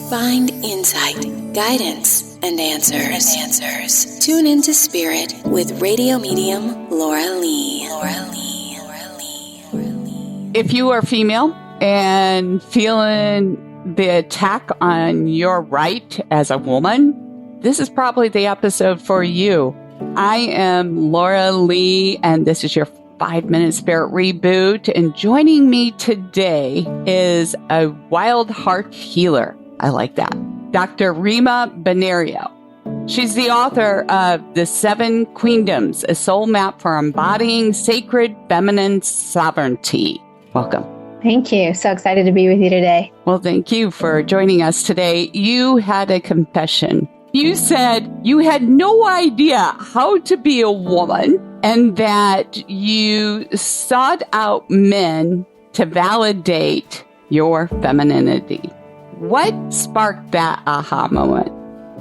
Find insight, guidance, and answers. Tune into Spirit with radio medium Laura Lee. If you are female and feeling the attack on your right as a woman, this is probably the episode for you. I am Laura Lee, and this is your 5-Minute Spirit Reboot. And joining me today is a wild heart healer. I like that. Dr. Rima Bonario. She's the author of The Seven Queendoms, a soul map for embodying sacred feminine sovereignty. Welcome. Thank you. So excited to be with you today. Well, thank you for joining us today. You had a confession. You said you had no idea how to be a woman and that you sought out men to validate your femininity. What sparked that aha moment?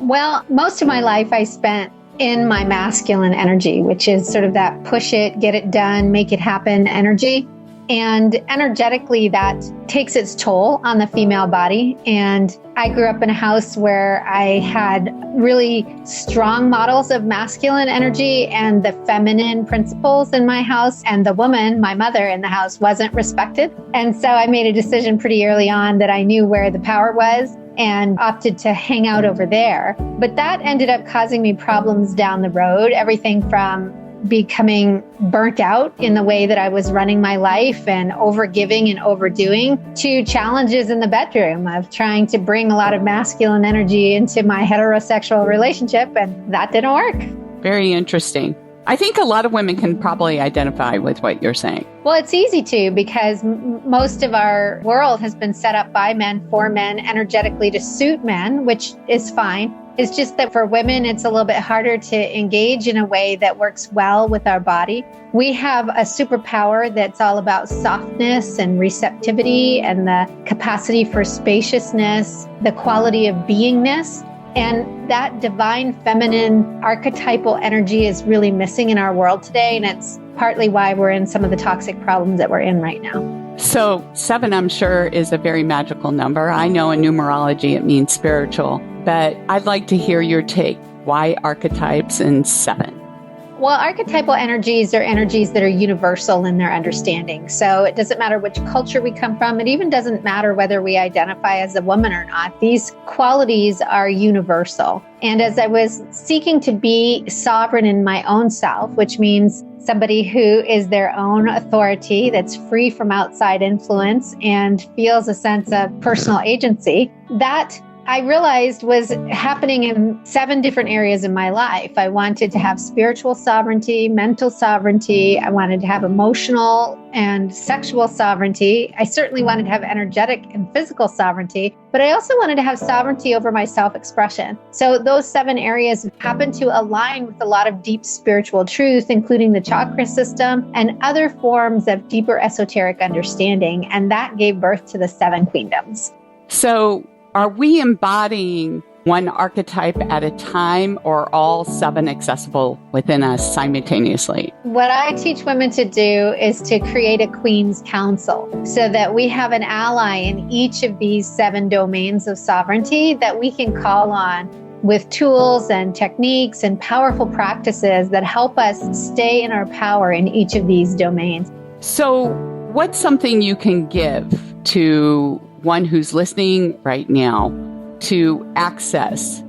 Well, most of my life I spent in my masculine energy, which is sort of that push it, get it done, make it happen energy. And energetically, that takes its toll on the female body. And I grew up in a house where I had really strong models of masculine energy and the feminine principles in my house. And the woman, my mother in the house, wasn't respected. And so I made a decision pretty early on that I knew where the power was and opted to hang out over there. But that ended up causing me problems down the road, everything from becoming burnt out in the way that I was running my life and overgiving and overdoing to challenges in the bedroom of trying to bring a lot of masculine energy into my heterosexual relationship, and that didn't work. Very interesting. I think a lot of women can probably identify with what you're saying. Well, it's easy to, because most of our world has been set up by men, for men, energetically to suit men, which is fine. It's just that for women, it's a little bit harder to engage in a way that works well with our body. We have a superpower that's all about softness and receptivity and the capacity for spaciousness, the quality of beingness. And that divine feminine archetypal energy is really missing in our world today. And it's partly why we're in some of the toxic problems that we're in right now. So 7, I'm sure, is a very magical number. I know in numerology it means spiritual, but I'd like to hear your take. Why archetypes and 7? Well, archetypal energies are energies that are universal in their understanding. So it doesn't matter which culture we come from. It even doesn't matter whether we identify as a woman or not. These qualities are universal. And as I was seeking to be sovereign in my own self, which means somebody who is their own authority, that's free from outside influence and feels a sense of personal agency, that I realized was happening in 7 different areas in my life. I wanted to have spiritual sovereignty, mental sovereignty. I wanted to have emotional and sexual sovereignty. I certainly wanted to have energetic and physical sovereignty, but I also wanted to have sovereignty over my self-expression. So those 7 areas happen to align with a lot of deep spiritual truth, including the chakra system and other forms of deeper esoteric understanding. And that gave birth to the 7 Queendoms. So are we embodying one archetype at a time, or all 7 accessible within us simultaneously? What I teach women to do is to create a Queen's Council so that we have an ally in each of these 7 domains of sovereignty that we can call on with tools and techniques and powerful practices that help us stay in our power in each of these domains. So what's something you can give to one who's listening right now to access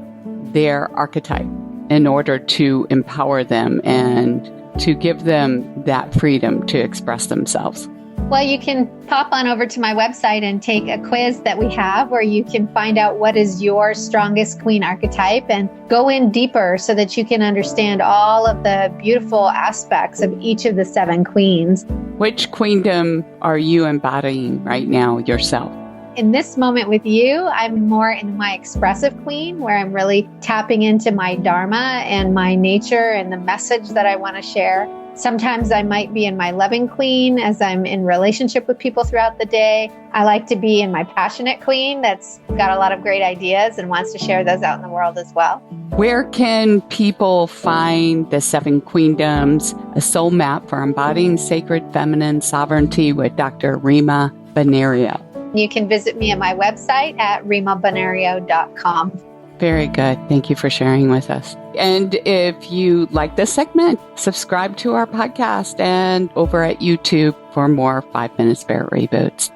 their archetype in order to empower them and to give them that freedom to express themselves? Well, you can pop on over to my website and take a quiz that we have where you can find out what is your strongest queen archetype and go in deeper so that you can understand all of the beautiful aspects of each of the 7 queens. Which queendom are you embodying right now yourself? In this moment with you, I'm more in my expressive queen, where I'm really tapping into my dharma and my nature and the message that I want to share. Sometimes I might be in my loving queen as I'm in relationship with people throughout the day. I like to be in my passionate queen that's got a lot of great ideas and wants to share those out in the world as well. Where can people find the 7 Queendoms, a soul map for embodying sacred feminine sovereignty with Dr. Rima Bonario? You can visit me at my website at rimabonario.com. Very good. Thank you for sharing with us. And if you like this segment, subscribe to our podcast and over at YouTube for more 5 Minute Spirit Reboots.